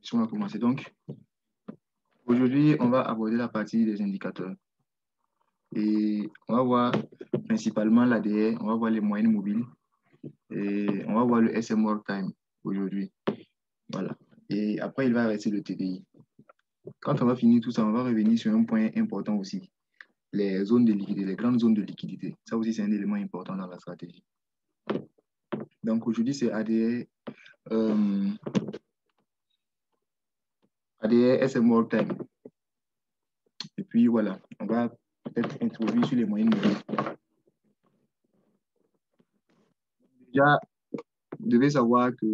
puisqu'on a commencé. Donc, aujourd'hui, on va aborder la partie des indicateurs. Et on va voir principalement l'ADR, on va voir les moyennes mobiles et on va voir le SM Work Time aujourd'hui. Voilà. Et après, il va rester le TDI. Quand on va finir tout ça, on va revenir sur un point important aussi, les zones de liquidité, les grandes zones de liquidité. Ça aussi, c'est un élément important dans la stratégie. Donc aujourd'hui, c'est ADR, ADR SM Work Time. Et puis voilà, on va peut-être introduire sur les moyennes mobiles. Déjà, vous devez savoir que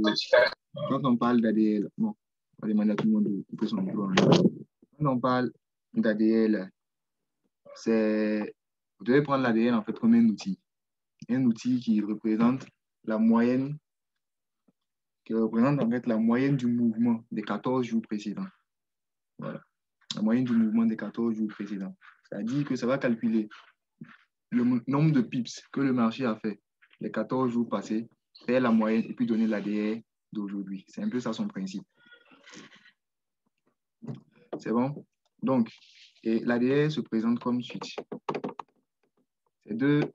quand on parle d'ADL, bon, on va demander à tout le monde de couper son micro. Quand on parle d'ADL, vous devez prendre l'ADL en fait comme un outil qui représente la moyenne, du mouvement des 14 jours précédents. Voilà, la moyenne du mouvement des 14 jours précédents. C'est-à-dire que ça va calculer le nombre de pips que le marché a fait les 14 jours passés, faire la moyenne et puis donner l'ADR d'aujourd'hui. C'est un peu ça son principe. C'est bon? Donc, l'ADR se présente comme suit. C'est deux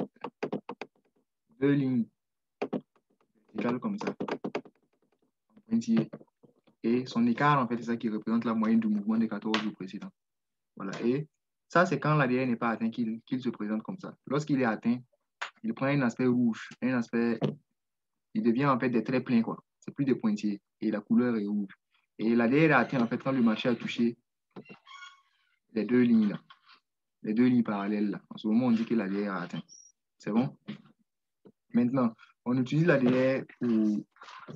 lignes verticales comme ça, en pointillé. Et son écart, en fait, c'est ça qui représente la moyenne du mouvement des 14 jours précédents. Voilà. Et ça, c'est quand l'ADR n'est pas atteint qu'il se présente comme ça. Lorsqu'il est atteint, il prend un aspect rouge, il devient en fait des traits pleins, quoi. C'est plus des pointillés. Et la couleur est rouge. Et l'ADR est atteint, en fait, quand le marché a touché les deux lignes là. Les deux lignes parallèles là. En ce moment, on dit que l'ADR a atteint. C'est bon? Maintenant, on utilise l'ADR pour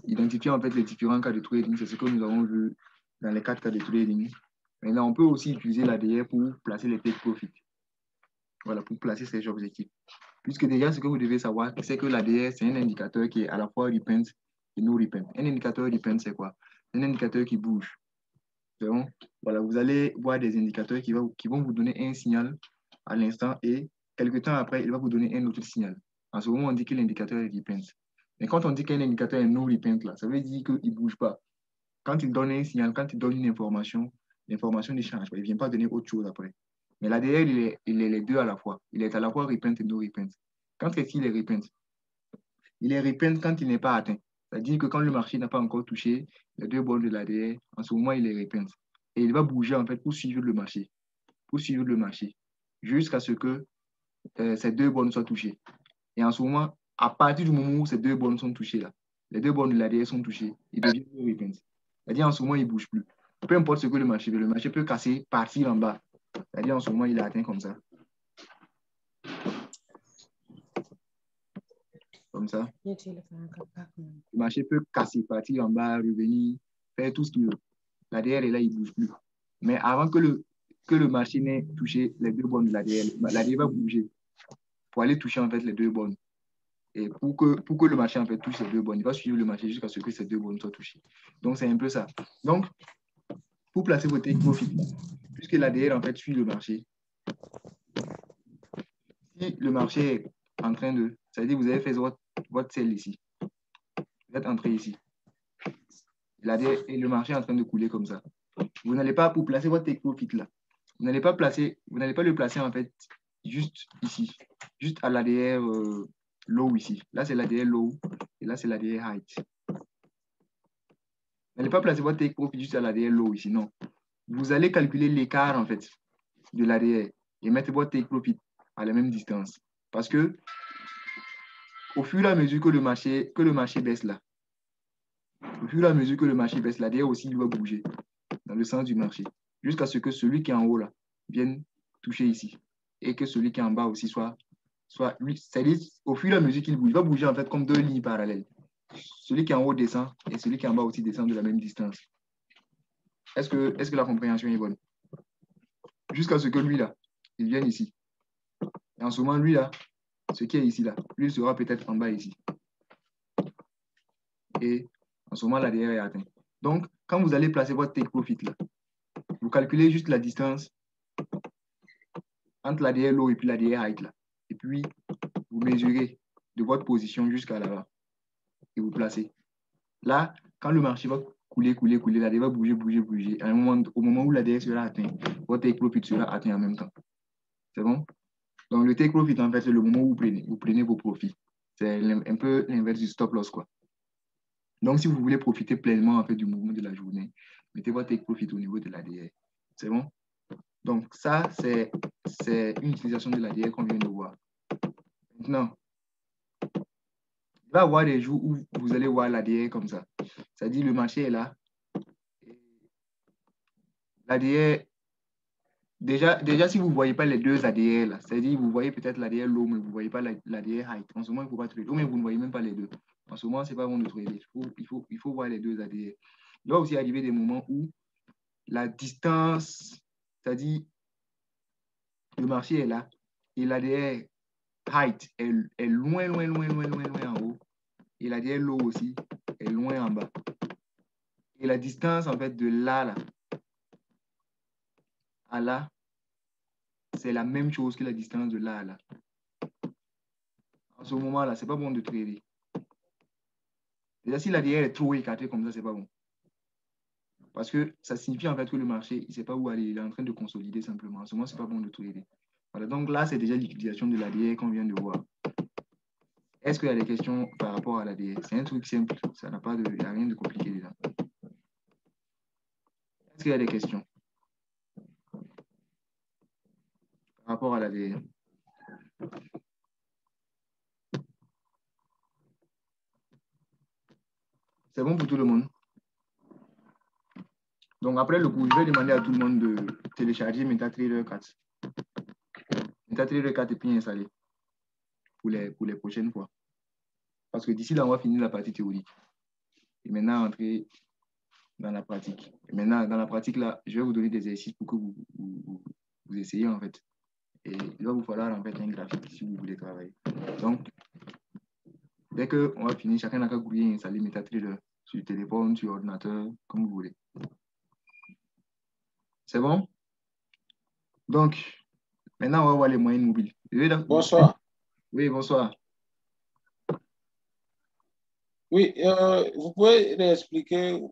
identifier en fait les différents cas de trading. C'est ce que nous avons vu dans les 4 cas de trading. Maintenant, on peut aussi utiliser l'ADR pour placer les take profit. Voilà, pour placer ces objectifs. Puisque déjà, ce que vous devez savoir, c'est que l'ADR, c'est un indicateur qui est à la fois repent et no repent. Un indicateur repent, c'est quoi? C'est un indicateur qui bouge. C'est bon? Voilà, vous allez voir des indicateurs qui vont vous donner un signal à l'instant et quelques temps après, il va vous donner un autre signal. En ce moment, on dit que l'indicateur est repent. Mais quand on dit qu'un indicateur est no repent, là, ça veut dire qu'il ne bouge pas. Quand il donne un signal, quand il donne une information, l'information ne change pas. Il ne vient pas donner autre chose après. Mais l'ADR, il est les deux à la fois. Il est à la fois repent et no repent. Quand est-ce qu'il est repent? Il est repent quand il n'est pas atteint. C'est-à-dire que quand le marché n'a pas encore touché les deux bornes de l'ADR, en ce moment, il est repent. Et il va bouger en fait pour suivre le marché. Jusqu'à ce que ces deux bornes soient touchées. Et en ce moment, à partir du moment où ces deux bornes sont touchées, là, les deux bornes de l'ADR sont touchées, il devient repent. C'est-à-dire en ce moment, il ne bouge plus. Peu importe ce que le marché veut, le marché peut casser, partir en bas. C'est-à-dire en ce moment, il est atteint comme ça. Comme ça. Le marché peut casser, partir en bas, revenir, faire tout ce qu'il veut. L'ADR est là, il ne bouge plus. Mais avant que le marché n'ait touché les deux bornes de l'ADR, l'ADR va bouger pour aller toucher en fait les deux bornes. Et pour que le marché en fait touche ces deux bornes, il va suivre le marché jusqu'à ce que ces deux bornes soient touchées. Donc, c'est un peu ça. Donc, pour placer votre take profit, puisque l'ADR en fait suit le marché, si le marché est en train de... C'est-à-dire vous avez fait votre sell ici. Vous êtes entré ici. Et le marché est en train de couler comme ça. Vous n'allez pas, pour placer votre take profit là, vous n'allez pas le placer en fait juste ici, juste à l'ADR low ici. Là, c'est l'ADR low et là, c'est l'ADR height. Vous n'allez pas placer votre take profit juste à l'ADR low ici, non. Vous allez calculer l'écart en fait de l'ADR et mettre votre take profit à la même distance. Parce que au fur et à mesure que le marché baisse là, l'ADR aussi il va bouger dans le sens du marché jusqu'à ce que celui qui est en haut là vienne toucher ici et que celui qui est en bas aussi soit lui. C'est-à-dire au fur et à mesure qu'il bouge, il va bouger en fait comme deux lignes parallèles. Celui qui est en haut descend et celui qui est en bas aussi descend de la même distance. Est-ce que la compréhension est bonne? Jusqu'à ce que lui là, il vienne ici. Et en ce moment, lui là, ce qui est ici là, lui sera peut-être en bas ici. Et en ce moment, l'ADR est atteint. Donc, quand vous allez placer votre take profit là, vous calculez juste la distance entre l'ADR low et puis l'ADR height là. Et puis, vous mesurez de votre position jusqu'à là-bas. Et vous placez. Là, quand le marché va couler, la DE va bouger. Au moment où la DE sera atteinte, votre take profit sera atteint en même temps. C'est bon? Donc, le take profit, en fait, c'est le moment où vous prenez vos profits. C'est un peu l'inverse du stop loss, quoi. Donc, si vous voulez profiter pleinement, en fait, du mouvement de la journée, mettez votre take profit au niveau de la DE. C'est bon? Donc, ça, c'est une utilisation de la DE qu'on vient de voir. Maintenant, il va y avoir des jours où vous allez voir la DE comme ça. C'est-à-dire, le marché est là. La DE, déjà, si vous ne voyez pas les deux ADR là, c'est-à-dire vous voyez peut-être l'ADR low, mais vous ne voyez pas l'ADR high. En ce moment, il ne faut pas trader. Ou même vous ne voyez même pas les deux. En ce moment, ce n'est pas bon de trader. Il faut voir les deux ADR. Il doit aussi arriver des moments où la distance, c'est-à-dire le marché est là et l'ADR height est loin en haut. Et l'ADR low aussi est loin en bas. Et la distance, en fait, de là à là, c'est la même chose que la distance de là à là. En ce moment-là, ce n'est pas bon de trader. Déjà, si l'ADR est trop écarté comme ça, ce n'est pas bon. Parce que ça signifie en fait que le marché, il ne sait pas où aller. Il est en train de consolider simplement. En ce moment, ce n'est pas bon de trader. Voilà, donc là, c'est déjà l'utilisation de l'ADR qu'on vient de voir. Est-ce qu'il y a des questions par rapport à l'ADR? C'est un truc simple. Ça n'a pas de, il n'y a rien de compliqué dedans. Est-ce qu'il y a des questions par rapport à l'ADR? C'est bon pour tout le monde? Donc après le cours, je vais demander à tout le monde de télécharger MetaTrader 4. MetaTrader 4 est bien installé pour les prochaines fois. Parce que d'ici là, on va finir la partie théorique. Et maintenant, entrer dans la pratique. Et maintenant, dans la pratique, là, je vais vous donner des exercices pour que vous essayez, en fait. Et il va vous falloir, en fait, un graphique si vous voulez travailler. Donc, dès qu'on va finir, chacun n'a qu'à grouiller et installer MetaTrader sur téléphone, sur ordinateur, comme vous voulez. C'est bon? Donc, maintenant, on va voir les moyennes mobiles. Bonsoir. Oui, bonsoir. Oui, vous pouvez réexpliquer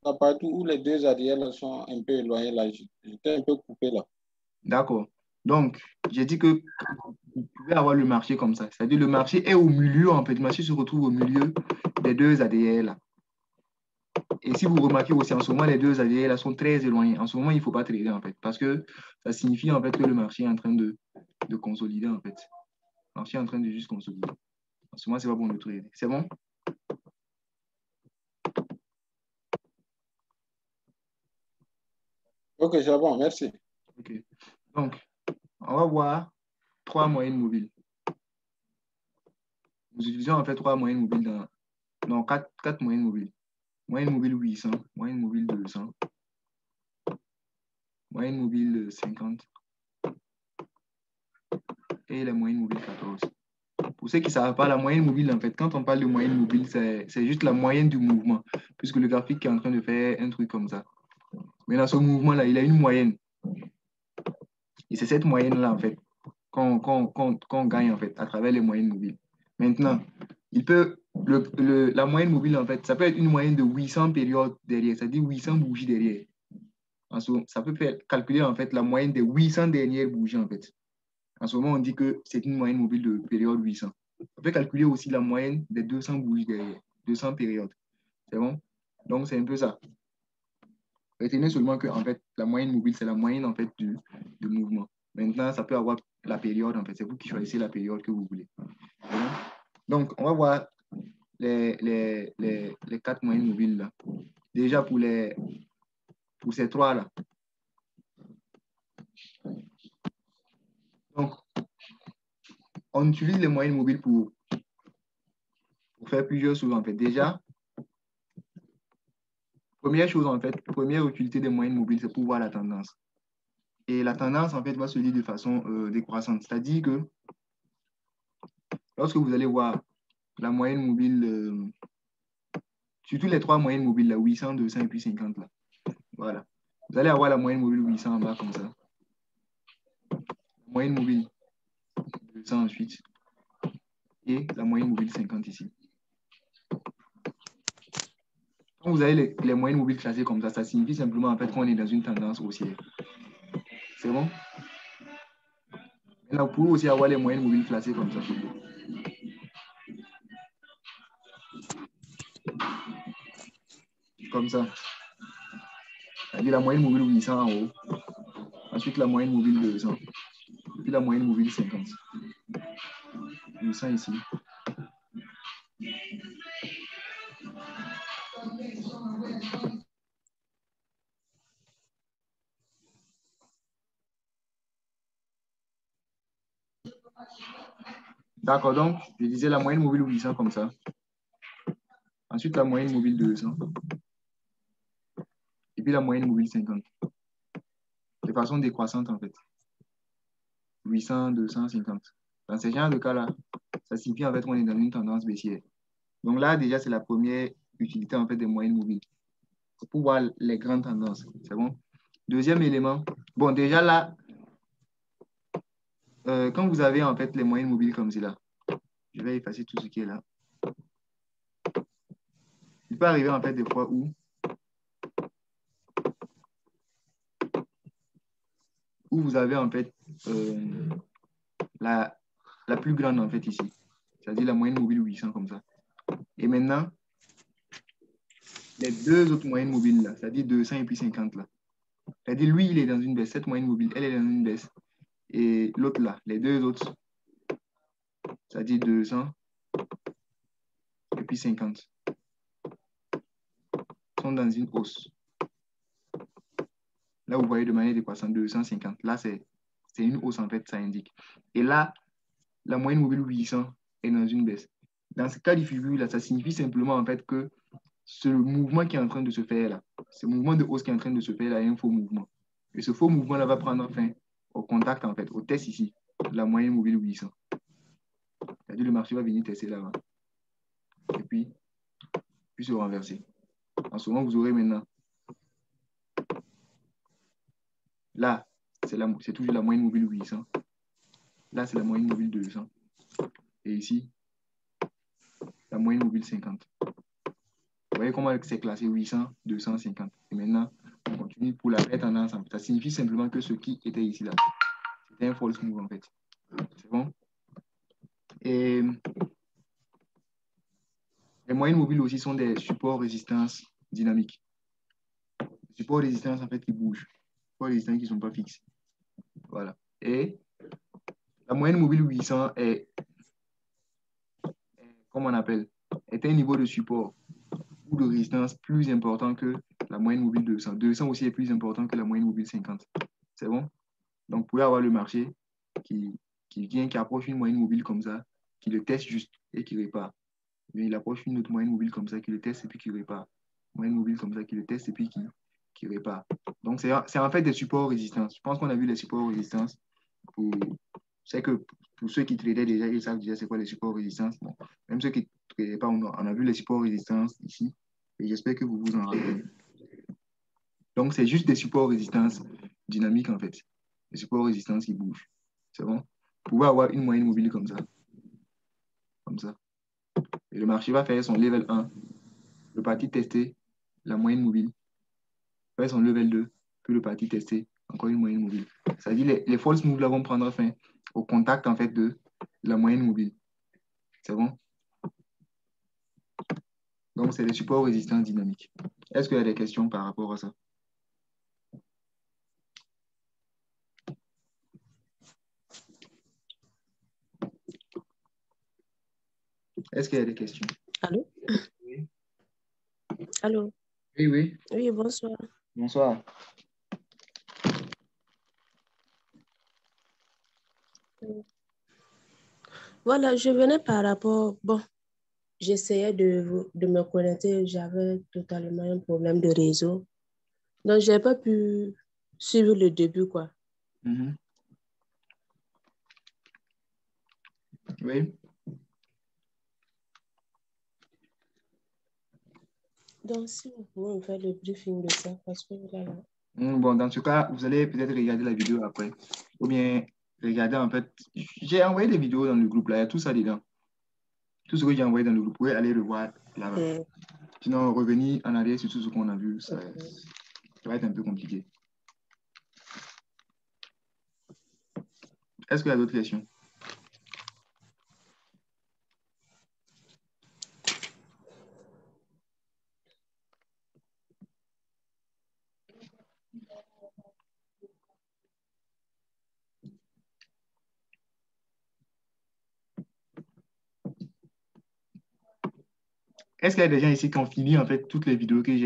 la partie où les deux ADL sont un peu éloignés là. J'étais un peu coupé là. D'accord. Donc, j'ai dit que vous pouvez avoir le marché comme ça. C'est-à-dire le marché est au milieu, en fait. Le marché se retrouve au milieu des deux ADR là. Et si vous remarquez aussi, en ce moment, les deux ADR là sont très éloignés. En ce moment, il ne faut pas trader, en fait. Parce que ça signifie, en fait, que le marché est en train de consolider, en fait. Le marché est en train de juste consolider. En ce moment, ce n'est pas bon de trader. C'est bon? Ok, c'est bon, merci. OK. Donc, on va voir trois moyennes mobiles. Nous utilisons, en fait, trois moyennes mobiles dans... Non, quatre moyennes mobiles. Moyenne mobile 800, moyenne mobile 200, moyenne mobile 50 et la moyenne mobile 14. Pour ceux qui ne savent pas, la moyenne mobile, en fait, quand on parle de moyenne mobile, c'est juste la moyenne du mouvement, puisque le graphique est en train de faire un truc comme ça. Mais dans ce mouvement-là, il a une moyenne. Et c'est cette moyenne-là, en fait, qu'on gagne, en fait, à travers les moyennes mobiles. Maintenant, la moyenne mobile, en fait, ça peut être une moyenne de 800 périodes derrière, c'est-à-dire 800 bougies derrière. Ça peut faire calculer en fait la moyenne des 800 dernières bougies en fait. En ce moment, on dit que c'est une moyenne mobile de période 800. On peut calculer aussi la moyenne des 200 bougies derrière, 200 périodes. C'est bon? Donc, c'est un peu ça. Retenez seulement que en fait, la moyenne mobile, c'est la moyenne en fait du mouvement. Maintenant, ça peut avoir la période en fait. C'est vous qui choisissez la période que vous voulez. Donc, on va voir les quatre moyennes mobiles là. Déjà pour ces trois là. Donc, on utilise les moyennes mobiles pour faire plusieurs choses en fait. Déjà, première chose en fait, première utilité des moyennes mobiles, c'est pour voir la tendance. Et la tendance en fait va se lire de façon décroissante. C'est-à-dire que lorsque vous allez voir la moyenne mobile, surtout les trois moyennes mobiles, là, 800, 200 et puis 50 là. Voilà. Vous allez avoir la moyenne mobile 800 en bas comme ça. La moyenne mobile 200 ensuite. Et la moyenne mobile 50 ici. Quand vous avez les moyennes mobiles classées comme ça signifie simplement en fait qu'on est dans une tendance haussière. C'est bon? Maintenant, vous pouvez aussi avoir les moyennes mobiles classées comme ça. Comme ça. C'est-à-dire la moyenne mobile 800 en haut. Ensuite, la moyenne mobile 200. Puis la moyenne mobile 50. 800 ici. D'accord, donc, je disais la moyenne mobile 800 comme ça. Ensuite, la moyenne mobile 200. Et puis la moyenne mobile 50. De façon décroissante, en fait. 800, 250. Dans ces genres de cas-là, ça signifie en fait qu'on est dans une tendance baissière. Donc là, déjà, c'est la première utilité en fait des moyennes mobiles. C'est pour voir les grandes tendances. C'est bon? Deuxième élément. Bon, déjà là, quand vous avez en fait les moyennes mobiles comme cela, je vais effacer tout ce qui est là. Il peut arriver en fait des fois où vous avez en fait la plus grande en fait ici. C'est-à-dire la moyenne mobile 800 comme ça. Et maintenant, les deux autres moyennes mobiles là, c'est-à-dire 200 et puis 50 là. C'est-à-dire lui, il est dans une baisse. Cette moyenne mobile, elle est dans une baisse. Et l'autre là, les deux autres, c'est-à-dire 200 et puis 50, sont dans une hausse. Là, vous voyez de manière décroissante 250. Là, c'est une hausse en fait, ça indique. Et là, la moyenne mobile 800 est dans une baisse. Dans ce cas de figure là, ça signifie simplement en fait que ce mouvement qui est en train de se faire là, ce mouvement de hausse qui est en train de se faire là est un faux mouvement. Et ce faux mouvement là va prendre fin au contact en fait, au test ici, la moyenne mobile 800. C'est-à-dire le marché va venir tester là-bas. Et puis se renverser. En ce moment, vous aurez maintenant. Là, c'est toujours la moyenne mobile 800. Là, c'est la moyenne mobile 200. Et ici, la moyenne mobile 50. Vous voyez comment c'est classé 800, 250. Et maintenant, on continue pour la vraie tendance. Ça signifie simplement que ce qui était ici, là, c'était un false move en fait. C'est bon? Et les moyennes mobiles aussi sont des supports résistance dynamiques. Des supports résistance en fait qui bougent. Des supports résistance qui ne sont pas fixes. Voilà. Et la moyenne mobile 800 est, comment on appelle, est un niveau de support ou de résistance plus important que la moyenne mobile 200. 200 aussi est plus important que la moyenne mobile 50. C'est bon? Donc, vous pouvez avoir le marché qui approche une moyenne mobile comme ça, qui le teste juste et qui répare. Mais il approche une autre moyenne mobile comme ça, qui le teste et puis qui répare. Moyenne mobile comme ça, qui le teste et puis qui répare. Donc, c'est en fait des supports résistance. Je pense qu'on a vu les supports résistance. C'est que pour ceux qui tradaient déjà, ils savent déjà c'est quoi les supports résistance. Bon, même ceux qui ne tradaient pas, on a vu les supports résistance ici. Et j'espère que vous vous en rappelez. Donc, c'est juste des supports résistance dynamiques en fait. Des supports résistance qui bougent. C'est bon? Vous pouvez avoir une moyenne mobile comme ça. Comme ça. Et le marché va faire son level 1. Le parti tester la moyenne mobile. Faire son level 2. Puis le parti tester encore une moyenne mobile. C'est-à-dire les false moves là vont prendre fin au contact en fait de la moyenne mobile. C'est bon? Donc, c'est des supports résistance dynamiques. Est-ce qu'il y a des questions par rapport à ça? Est-ce qu'il y a des questions? Allô? Oui. Allô? Oui, oui. Oui, bonsoir. Bonsoir. Voilà, je venais par rapport, bon, j'essayais de me connecter, j'avais totalement un problème de réseau. Donc, je n'ai pas pu suivre le début, quoi. Mm-hmm. Oui. Donc, si vous pouvez me faire le briefing de ça, parce que là, Bon, dans ce cas, vous allez peut-être regarder la vidéo après. Ou bien regarder en fait. J'ai envoyé des vidéos dans le groupe là, il y a tout ça dedans. Tout ce que j'ai envoyé dans le groupe, vous pouvez aller le voir là-bas. Sinon, revenir en arrière sur tout ce qu'on a vu, ça va être un peu compliqué. Est-ce qu'il y a d'autres questions? Est-ce qu'il y a des gens ici qui ont fini en fait toutes les vidéos que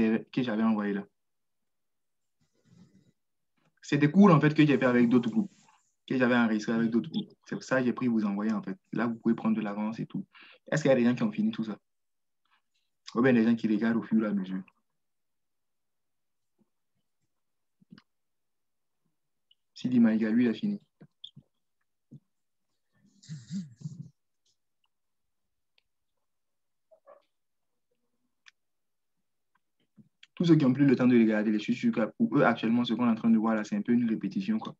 j'avais envoyées là? C'est des cours en fait que j'ai fait avec d'autres groupes, que j'avais enregistré avec d'autres groupes. C'est pour ça que j'ai pris vous envoyer en fait. Là, vous pouvez prendre de l'avance et tout. Est-ce qu'il y a des gens qui ont fini tout ça? Ou bien des gens qui regardent au fur et à mesure? Sidi Maïga, lui, il a fini. Tous ceux qui n'ont plus le temps de regarder, je suis sûr que pour eux, actuellement, ce qu'on est en train de voir là, c'est un peu une répétition, quoi.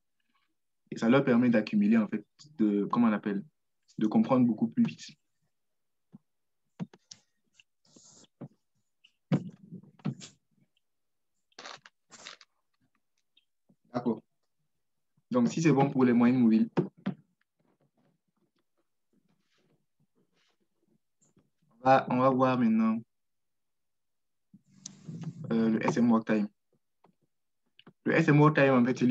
Et ça leur permet d'accumuler, en fait, comment on appelle, de comprendre beaucoup plus vite. D'accord. Donc, si c'est bon pour les moyennes mobiles, on va voir maintenant le SM Work Time. Le SM Work Time, en fait, c'est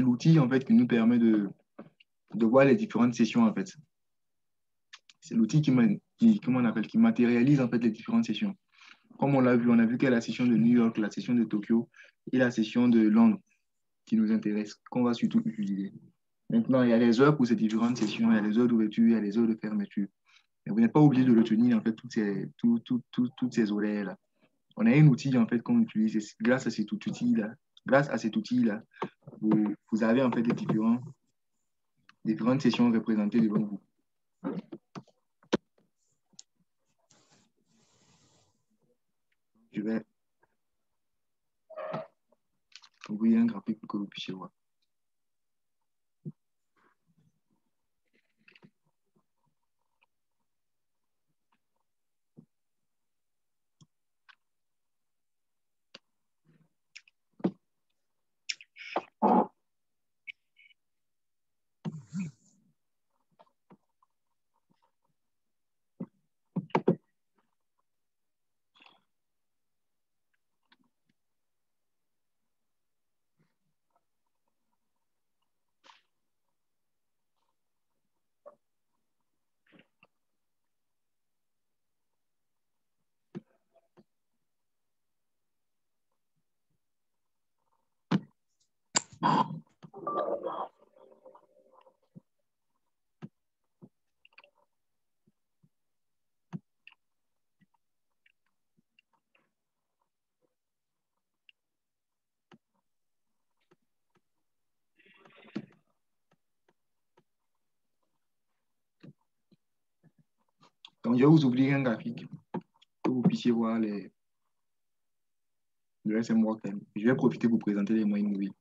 l'outil en fait, qui nous permet de voir les différentes sessions, en fait. C'est l'outil comment on appelle, qui matérialise, en fait, les différentes sessions. Comme on l'a vu, on a vu qu'il y a la session de New York, la session de Tokyo et la session de Londres qui nous intéresse, qu'on va surtout utiliser. Maintenant, il y a les heures pour ces différentes sessions, il y a les heures d'ouverture, il y a les heures de fermeture. Mais vous n'êtes pas obligé de retenir, en fait, toutes ces horaires-là. On a un outil, en fait, qu'on utilise. Et grâce à cet outil-là, vous avez, en fait, différentes sessions représentées devant vous. Je vais ouvrir un graphique pour que vous puissiez voir. Donc, je vais vous ouvrir un graphique pour que vous puissiez voir le SM Work Time. Je vais profiter pour vous présenter les moyennes mobiles.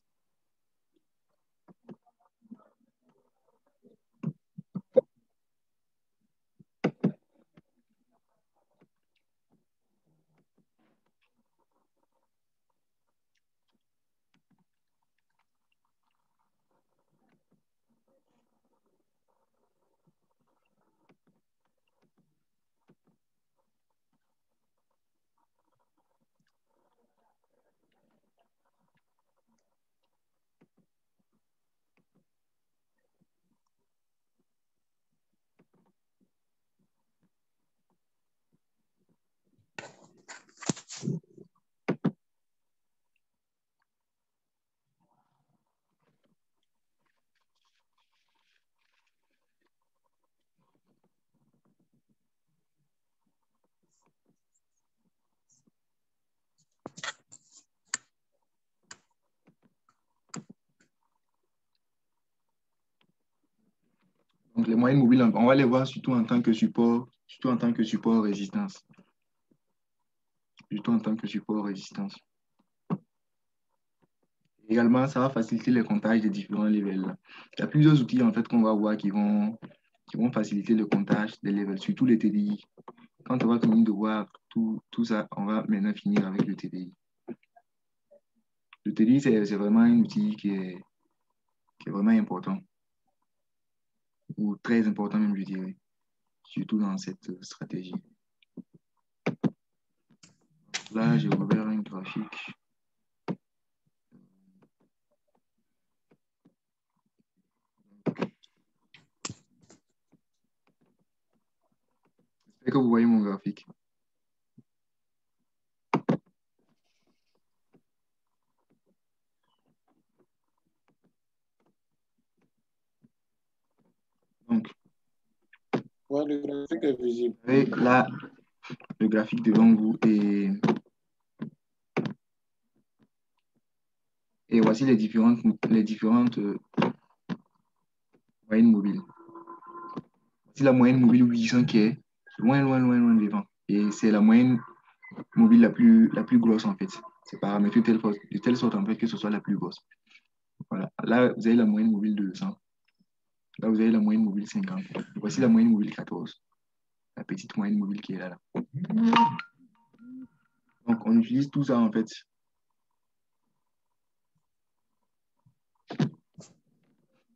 Donc, les moyennes mobiles, on va les voir surtout en tant que support, résistance. Surtout en tant que support résistance. Également, ça va faciliter le comptage des différents levels. Il y a plusieurs outils en fait qu'on va voir qui vont faciliter le comptage des levels, surtout les TDI. quand on va finir de voir tout ça, on va maintenant finir avec le TDI. Le TDI, c'est vraiment un outil qui est vraiment important, ou très important même, je dirais, surtout dans cette stratégie. Là, j'ai ouvert un graphique. J'espère que vous voyez mon graphique. Donc, Ouais, le graphique est visible. vous avez là le graphique devant vous et voici les différentes moyennes mobiles. Voici la moyenne mobile 800 qui est loin devant. Et c'est la moyenne mobile la plus grosse en fait. C'est paramétré de telle sorte en fait que ce soit la plus grosse. Voilà. Là, vous avez la moyenne mobile 200. Là, vous avez la moyenne mobile 50. Voici la moyenne mobile 14. La petite moyenne mobile qui est là. Donc, on utilise tout ça en fait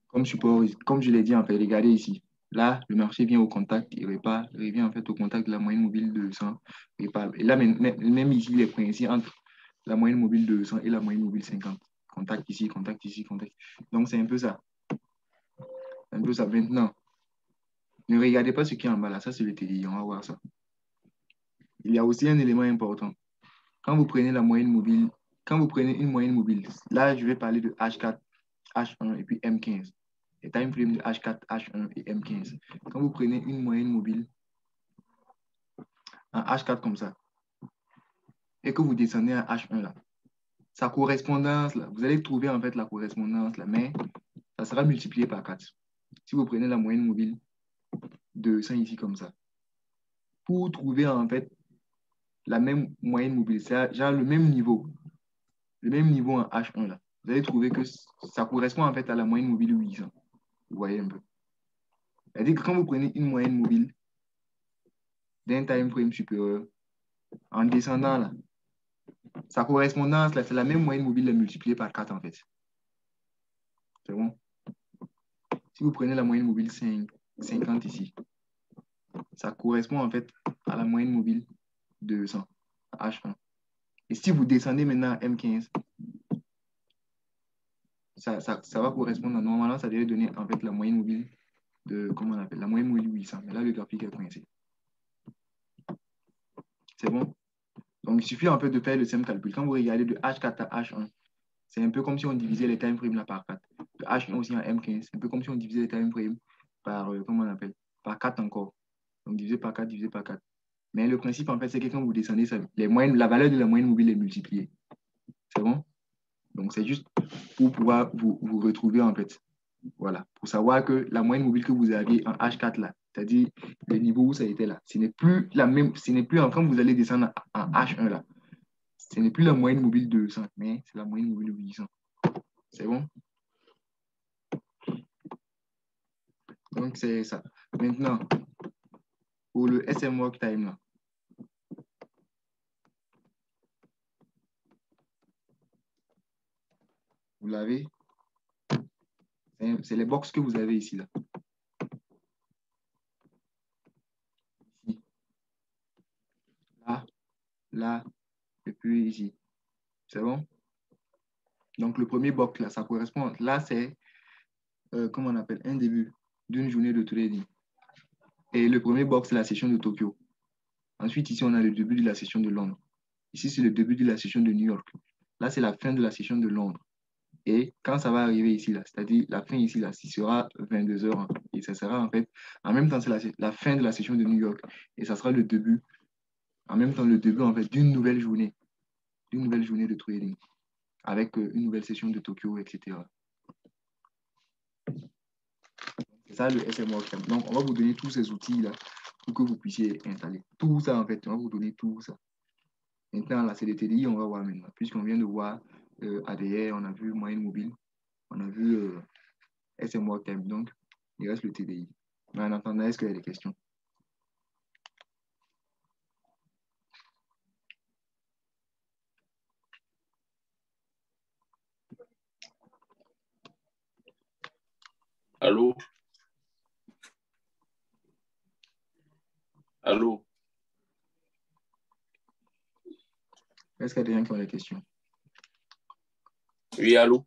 comme support. Comme je l'ai dit en fait, regardez ici. Là, le marché vient au contact, il revient en fait au contact de la moyenne mobile 200. Et là, même ici, il est coincé entre la moyenne mobile 200 et la moyenne mobile 50. Contact ici, contact ici, contact. Donc, c'est un peu ça. Un peu ça. Maintenant, ne regardez pas ce qui est en bas là. Ça, c'est le TDI. On va voir ça. Il y a aussi un élément important. Quand vous prenez la moyenne mobile, quand vous prenez une moyenne mobile, là, je vais parler de H4, H1 et puis M15. Les time frames de H4, H1 et M15. Quand vous prenez une moyenne mobile en H4 comme ça, et que vous descendez à H1 là, sa correspondance là, vous allez trouver en fait la correspondance là, mais ça sera multiplié par 4. Si vous prenez la moyenne mobile de 100 ici comme ça, pour trouver en fait la même moyenne mobile, c'est genre le même niveau en H1 là, vous allez trouver que ça correspond en fait à la moyenne mobile 800. Vous voyez un peu. C'est-à-dire que quand vous prenez une moyenne mobile d'un time frame supérieur, en descendant là, sa correspondance là, c'est la même moyenne mobile multipliée par 4 en fait. C'est bon? Si vous prenez la moyenne mobile 50 ici, ça correspond en fait à la moyenne mobile de 100, H1. Et si vous descendez maintenant à M15, ça va correspondre, normalement, ça devrait donner en fait la moyenne mobile de, comment on appelle, la moyenne mobile 800. Mais là, le graphique est coincé. C'est bon? Donc, il suffit en fait de faire le simple calcul. Quand vous regardez de H4 à H1, c'est un peu comme si on divisait les time frames là par 4. De H1 aussi en M15, c'est un peu comme si on divisait les time frames par, comment on appelle, par 4 encore. Donc, divisé par 4, divisé par 4. Mais le principe, en fait, c'est que quand vous descendez, la valeur de la moyenne mobile est multipliée. C'est bon? Donc, c'est juste pour pouvoir vous retrouver, en fait. Voilà. Pour savoir que la moyenne mobile que vous aviez en H4, là, c'est-à-dire le niveau où ça était là, ce n'est plus la même, ce n'est plus, quand vous allez descendre en H1, là, ce n'est plus la moyenne mobile 200, mais c'est la moyenne mobile 800. C'est bon? Donc, c'est ça. Maintenant, pour le SM Work Time, là, vous l'avez? C'est les box que vous avez ici, là. Ici. Là, là, et puis ici. C'est bon? Donc, le premier box, là, ça correspond. Là, c'est, comment on appelle, un début d'une journée de trading. Et le premier box, c'est la session de Tokyo. Ensuite, ici, on a le début de la session de Londres. Ici, c'est le début de la session de New York. Là, c'est la fin de la session de Londres. Et quand ça va arriver ici, là, c'est-à-dire la fin ici, là, ce sera 22 heures. Et ça sera, en fait, en même temps, c'est la fin de la session de New York. Et ça sera le début, en même temps, le début, en fait, d'une nouvelle journée de trading, avec une nouvelle session de Tokyo, etc. C'est ça le SM Workshop. Donc, on va vous donner tous ces outils-là pour que vous puissiez installer. Tout ça, en fait, on va vous donner tout ça. Maintenant, là, c'est des TDI, on va voir maintenant. Puisqu'on vient de voir ADR, on a vu moyenne mobile, on a vu SM Workshop. Donc, il reste le TDI. Mais en attendant, est-ce qu'il y a des questions? Allô? Allô? Est-ce qu'il y a des gens qui ont des questions? Oui, allô?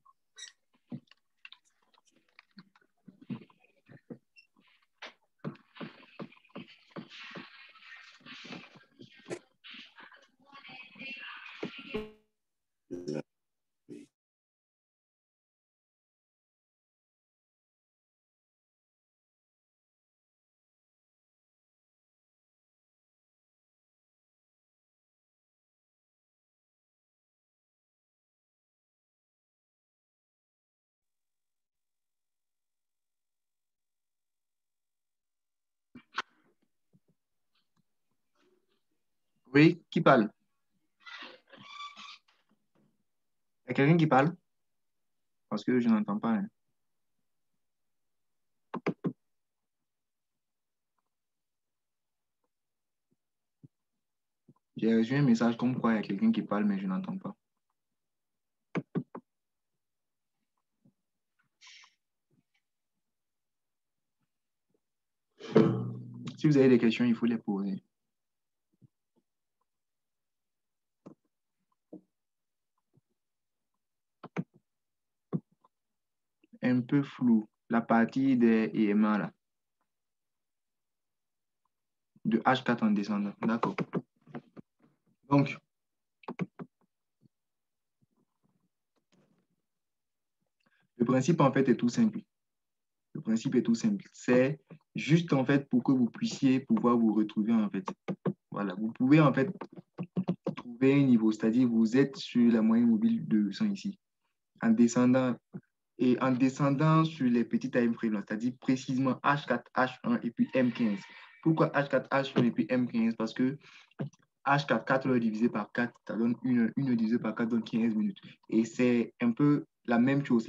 Oui, qui parle? Il y a quelqu'un qui parle? Parce que je n'entends pas, hein. J'ai reçu un message comme quoi il y a quelqu'un qui parle, mais je n'entends pas. Si vous avez des questions, il faut les poser. Un peu flou. La partie des EMA, là. De H4 en descendant. D'accord. Donc, le principe, en fait, est tout simple. Le principe est tout simple. C'est juste, en fait, pour que vous puissiez pouvoir vous retrouver, en fait. Voilà. Vous pouvez, en fait, trouver un niveau. C'est-à-dire, vous êtes sur la moyenne mobile de 200 ici. En descendant, et en descendant sur les petits time frames, c'est-à-dire précisément H4, H1 et puis M15. Pourquoi H4, H1 et puis M15? Parce que H4, 4 heures divisé par 4, ça donne 1 heure divisé par 4 donne 15 minutes. Et c'est un peu la même chose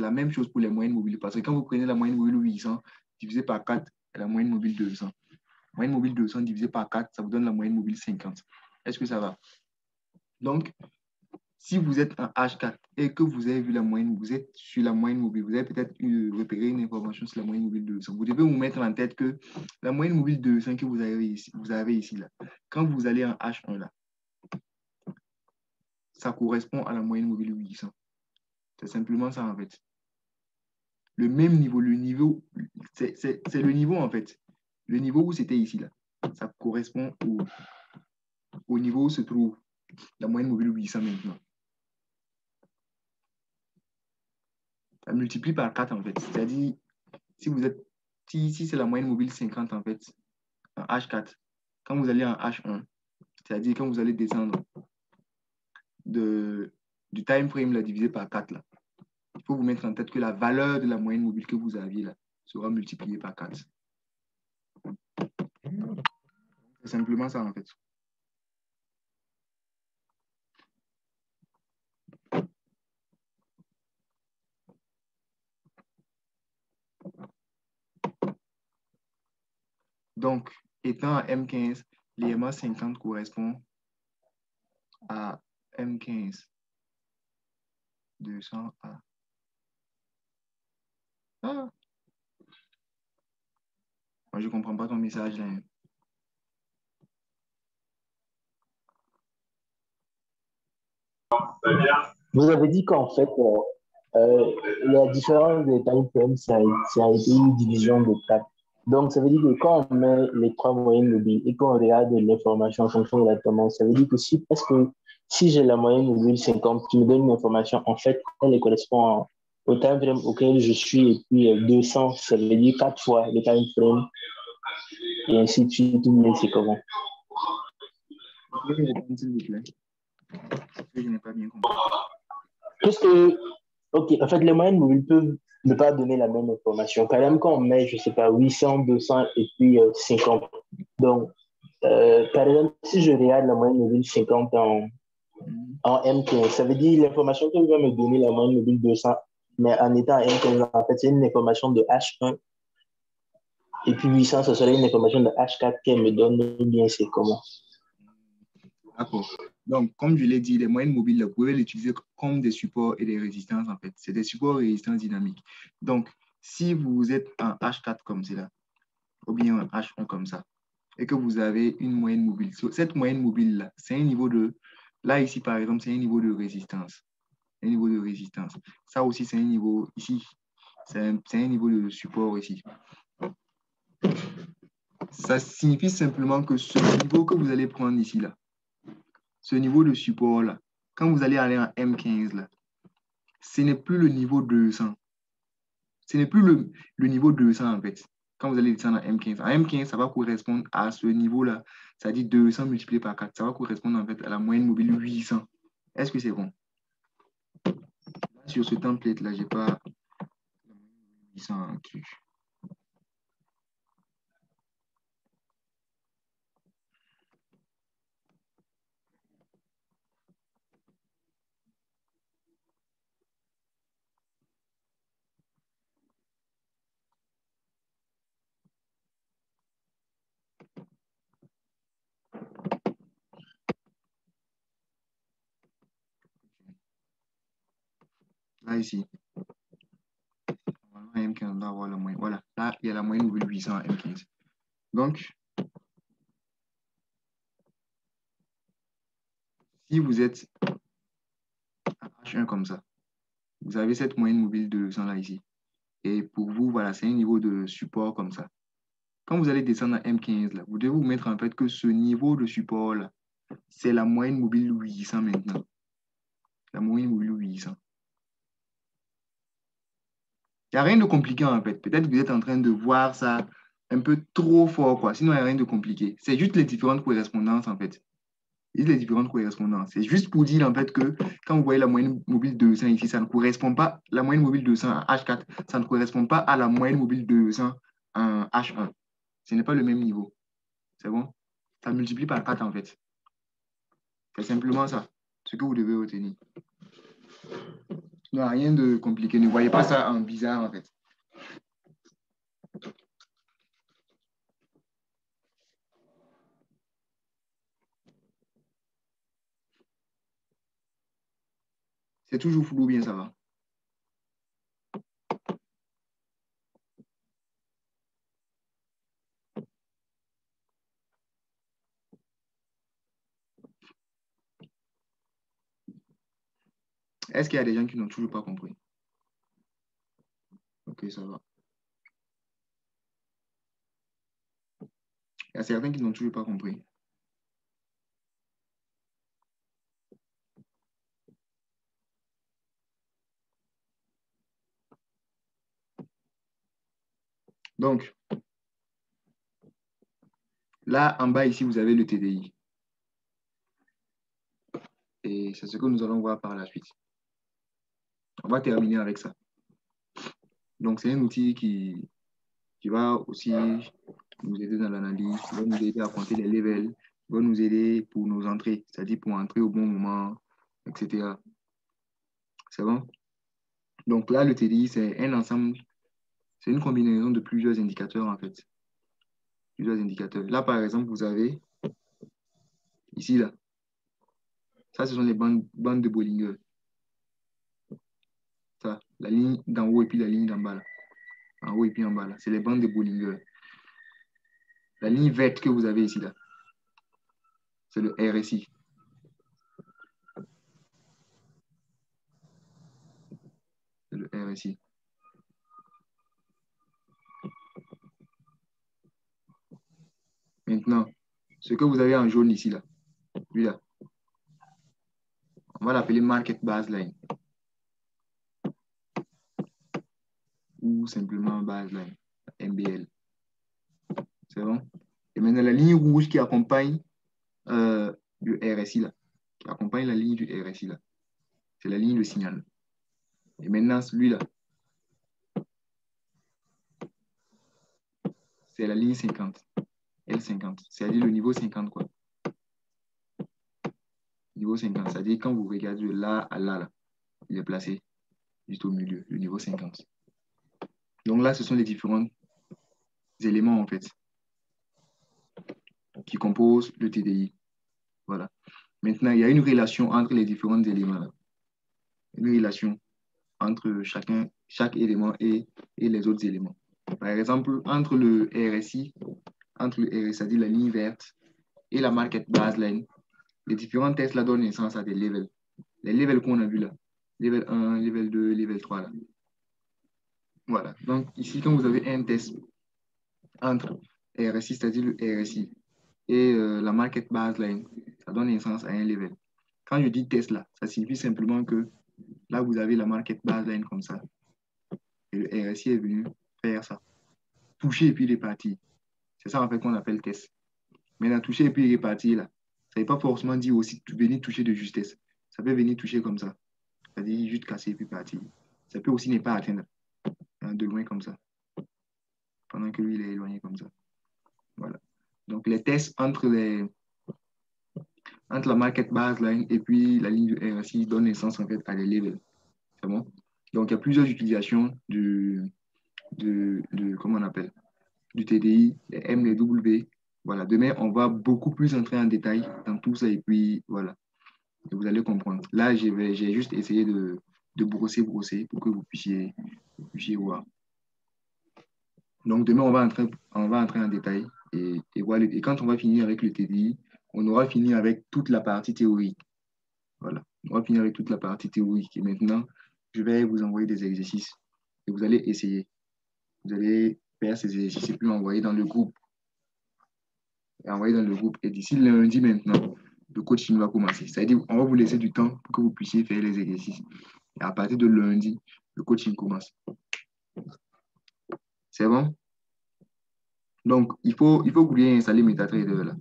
pour les moyennes mobiles. Parce que quand vous prenez la moyenne mobile 800 divisé par 4, et la moyenne mobile 200. La moyenne mobile 200 divisé par 4, ça vous donne la moyenne mobile 50. Est-ce que ça va? Donc, si vous êtes en H4 et que vous avez vu la moyenne, vous êtes sur la moyenne mobile, vous avez peut-être repéré une information sur la moyenne mobile 200. Vous devez vous mettre en tête que la moyenne mobile 200 que vous avez ici là, quand vous allez en H1 là, ça correspond à la moyenne mobile 800. C'est simplement ça en fait. Le même niveau, c'est le niveau en fait. Le niveau où c'était ici là, ça correspond au niveau où se trouve la moyenne mobile 800 maintenant. Ça multiplie par 4 en fait. C'est-à-dire, si c'est la moyenne mobile 50 en fait, en H4, quand vous allez en H1, c'est-à-dire quand vous allez descendre du time frame là, divisé par 4 là, il faut vous mettre en tête que la valeur de la moyenne mobile que vous aviez là sera multipliée par 4. C'est simplement ça en fait. Donc, étant à M15, l'EMA 50 correspond à M15 200 à... Ah. Moi, je ne comprends pas ton message là. Vous avez dit qu'en fait, la différence des time frames, ça a été une division de 4. Donc, ça veut dire que quand on met les trois moyennes mobiles et qu'on regarde l'information en fonction de la tendance, ça veut dire que si j'ai la moyenne mobile 50 qui me donne une information, en fait, elle correspond au time frame auquel je suis et puis 200, ça veut dire 4 fois le time frame et ainsi de suite. Tout le monde, c'est comment? Je vais répondre, s'il vous plaît. Je n'ai pas bien compris. Ok, en fait, les moyennes mobiles peuvent ne pas donner la même information. Par exemple, quand on met, je ne sais pas, 800, 200 et puis 50. Donc, par exemple, si je regarde la moyenne mobile 50 en M15, ça veut dire l'information que va me donner la moyenne mobile 200, mais en étant M15, en fait, c'est une information de H1. Et puis 800, ce serait une information de H4 qu'elle me donne, bien c'est comment. D'accord. Donc, comme je l'ai dit, les moyennes mobiles, vous pouvez les utiliser comme des supports et des résistances, en fait. C'est des supports et résistances dynamiques. Donc, Si vous êtes en H4 comme cela, ou bien en H1 comme ça, et que vous avez une moyenne mobile, cette moyenne mobile-là, c'est un niveau de... Là, ici, par exemple, c'est un niveau de résistance. Un niveau de résistance. Ça aussi, c'est un niveau ici. C'est un niveau de support ici. Ça signifie simplement que ce niveau que vous allez prendre ici, là, ce niveau de support, là, quand vous allez aller en M15, là, ce n'est plus le niveau 200. Ce n'est plus le niveau 200, en fait. Quand vous allez descendre en M15. En M15, ça va correspondre à ce niveau-là. C'est-à-dire 200 multiplié par 4. Ça va correspondre, en fait, à la moyenne mobile 800. Est-ce que c'est bon? Sur ce template-là, je n'ai pas 800 en truc. Là, ici. Normalement, M15, on doit avoir la moyenne. Voilà. Là, il y a la moyenne mobile 800 à M15. Donc, si vous êtes à H1 comme ça, vous avez cette moyenne mobile de 200 là, ici. Et pour vous, voilà, c'est un niveau de support comme ça. Quand vous allez descendre à M15, là, vous devez vous mettre en fait que ce niveau de support là, c'est la moyenne mobile 800 maintenant. La moyenne mobile 800. Il n'y a rien de compliqué en fait. Peut-être que vous êtes en train de voir ça un peu trop fort, quoi. Sinon, il n'y a rien de compliqué. C'est juste les différentes correspondances en fait. Les différentes correspondances. C'est juste pour dire en fait que quand vous voyez la moyenne mobile 200 ici, ça ne correspond pas, la moyenne mobile 200 en H4, ça ne correspond pas à la moyenne mobile 200 en H1. Ce n'est pas le même niveau. C'est bon? Ça multiplie par 4 en fait. C'est simplement ça, ce que vous devez retenir. Il n'y a rien de compliqué. Ne voyez pas ça en bizarre en fait. C'est toujours flou, bien ça va. Est-ce qu'il y a des gens qui n'ont toujours pas compris? Ok, ça va. Il y a certains qui n'ont toujours pas compris. Donc, là, en bas, ici, vous avez le TDI. Et c'est ce que nous allons voir par la suite. On va terminer avec ça. Donc, c'est un outil qui va aussi nous aider dans l'analyse, qui va nous aider à compter les levels, qui va nous aider pour nos entrées, c'est-à-dire pour entrer au bon moment, etc. C'est bon? Donc là, le TDI, c'est un ensemble, c'est une combinaison de plusieurs indicateurs, en fait. Plusieurs indicateurs. Là, par exemple, vous avez, ici, là, ça, ce sont les bandes de Bollinger. Ça, la ligne d'en haut et puis la ligne d'en bas, là. En haut et puis en bas, là. C'est les bandes de Bollinger. La ligne verte que vous avez ici, là, c'est le RSI. C'est le RSI. Maintenant, ce que vous avez en jaune ici, là, lui là, on va l'appeler Market Baseline. Ou simplement Baseline, MBL. C'est bon? Et maintenant, la ligne rouge qui accompagne le RSI, là, qui accompagne la ligne du RSI, là, c'est la ligne de signal. Et maintenant, celui-là, c'est la ligne 50, L50, c'est-à-dire le niveau 50, quoi. Niveau 50, c'est-à-dire quand vous regardez de là à là, là, il est placé juste au milieu, le niveau 50. Donc là, ce sont les différents éléments, en fait, qui composent le TDI. Voilà. Maintenant, il y a une relation entre les différents éléments, là. Une relation entre chaque élément et les autres éléments. Par exemple, entre le RSI, c'est-à-dire la ligne verte, et la market baseline, les différents tests là donnent naissance à des levels. Les levels qu'on a vus là, level 1, level 2, level 3 là. Voilà. Donc ici, quand vous avez un test entre RSI, c'est-à-dire le RSI, et la market baseline, ça donne naissance à un level. Quand je dis test là, ça signifie simplement que là, vous avez la market baseline comme ça. Et le RSI est venu faire ça. Toucher et puis répartir. C'est ça en fait qu'on appelle test. Maintenant, toucher et puis répartir là, ça ne veut pas forcément dire aussi venir toucher de justesse. Ça peut venir toucher comme ça. C'est-à-dire juste casser et puis partir. Ça peut aussi ne pas atteindre de loin comme ça. Pendant que lui, il est éloigné comme ça. Voilà. Donc, les tests entre la market baseline et puis la ligne du RSI donnent naissance en fait à des levels. C'est bon? Donc, il y a plusieurs utilisations comment on appelle, du TDI, les M, les W. Voilà. Demain, on va beaucoup plus entrer en détail dans tout ça et puis voilà. Et vous allez comprendre. Là, j'ai juste essayé de brosser pour que vous puissiez voir. Donc, demain, on va entrer en détail et voilà. Et quand on va finir avec le TDI, on aura fini avec toute la partie théorique. Voilà. On va finir avec toute la partie théorique. Et maintenant, je vais vous envoyer des exercices et vous allez essayer. Vous allez faire ces exercices et puis envoyer dans le groupe. Et d'ici lundi maintenant, le coaching va commencer. C'est-à-dire, on va vous laisser du temps pour que vous puissiez faire les exercices. Et à partir de lundi, le coaching commence. C'est bon? Donc, il faut que vous ayez installé MetaTrader là.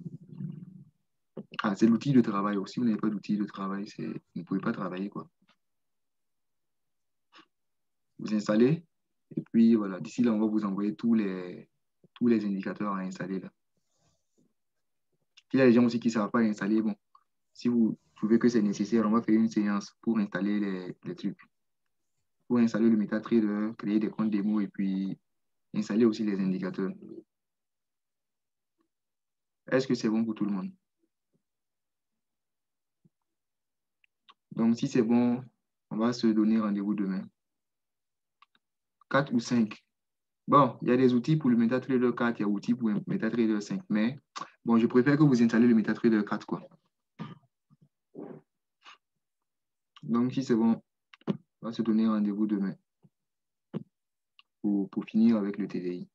Ah, c'est l'outil de travail aussi. Si vous n'avez pas d'outil de travail, vous ne pouvez pas travailler, quoi. Vous installez, et puis voilà, d'ici là, on va vous envoyer tous les indicateurs à installer là. Il y a des gens aussi qui ne savent pas installer, bon, si vous trouvez que c'est nécessaire, on va faire une séance pour installer les trucs. Pour installer le MetaTrader, créer des comptes démo et puis installer aussi les indicateurs. Est-ce que c'est bon pour tout le monde? Donc, si c'est bon, on va se donner rendez-vous demain. 4 ou 5. Bon, il y a des outils pour le MetaTrader 4, il y a des outils pour le MetaTrader 5, mais bon, je préfère que vous installez le MetaTrader 4, quoi. Donc, si c'est bon, on va se donner rendez-vous demain pour finir avec le TDI.